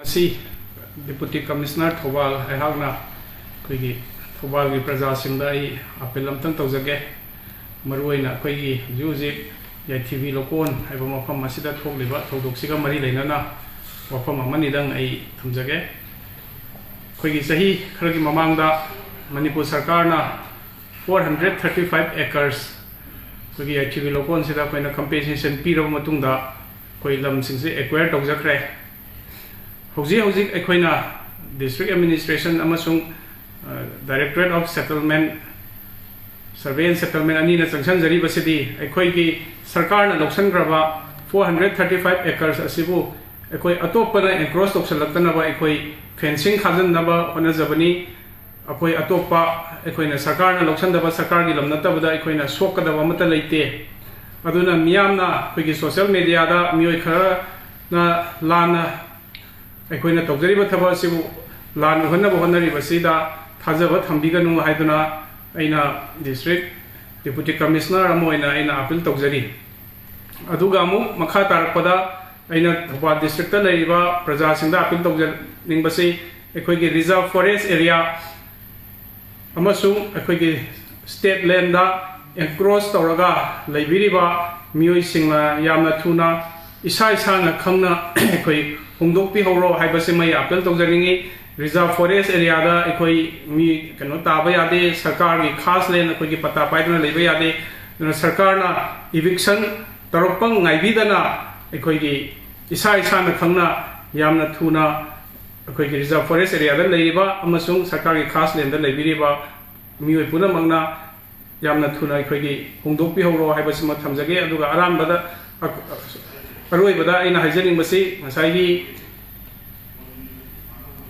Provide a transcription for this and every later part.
Asi Deputy Commissioner Thobal Aihagna Koigi Thobal gi Praja Singda ai apel amtang tawjage maruina koigi Juji Yaithibi Loukol haiba mafam masida thokliba thokdoksiga mari leinana wafam amanidang ai thamjage koigi sahi kharagi mamangda Manipur Sarkarna 435 acres koigi Yaithibi Loukol sida koina compensation piraba matungda koi lam singse acquire tawjakre hojik aikoina district administration amasung directorate of settlement survey and settlement ani na changsan jari basidi aikoigi sarkar na lousinkhraba 435 acres asibu aikoi atopana encroach toksalakna ba aikoi fencing khajan naba hona jabani akoi atopa aikoina sarkar na lousandaba sarkar gi lamnata bada aikoina sokadaba mata leite aduna miyamna koigi social media da mioi khara na lana aikoina tawjariba thaba sibu lan honaba honari basida thajaba thambiganu haiduna aina district deputy commissioner amoina aina appeal tawjari aduga mu makha tarakpada aina Thobal district ta leiba praja singda appeal tawjar ningbasi aikoigi reserve forest area amasung aikoigi state land da encroach tawraga leibiriba mioi singla yamna thuna isa na khangna aikoi hongdokpi horo haibase mai appeal tawjaringi reserve forest area da aikoi mi kano taba yade sarkar gi khas len aikoi gi pata paiduna leiba yade na sarkar na eviction taropang ngaibidana aikoi gi isa na khangna yamna thuna aikoi gi reserve forest area da leiba amasung sarkar gi khas len da leibiriba mioi puna mangna yamna thuna aikoi gi hongdokpi horo haibase ma thamjage aduga arambada aroibada aina haijaning basi ngasai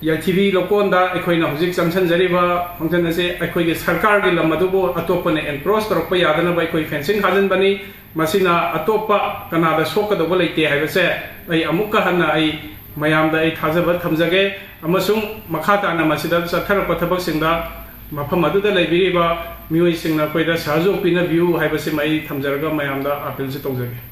Yaithibi Loukol da aikoina hojik changsan jariba hongjan ase aikoigi sarkar gi lamadubo atopane encroach torokpa yadana ba aikoi fencing hajan bani masina atopa kanada sokadaba leite haibase ai amukka hanna ai mayamda ai thajaba thamjage amasung makhata na masida chatharapa thabak singda mafam aduda leibiriba mioi singna koida sahajo pina view haibase mai thamjarga mayamda appeal se tawjage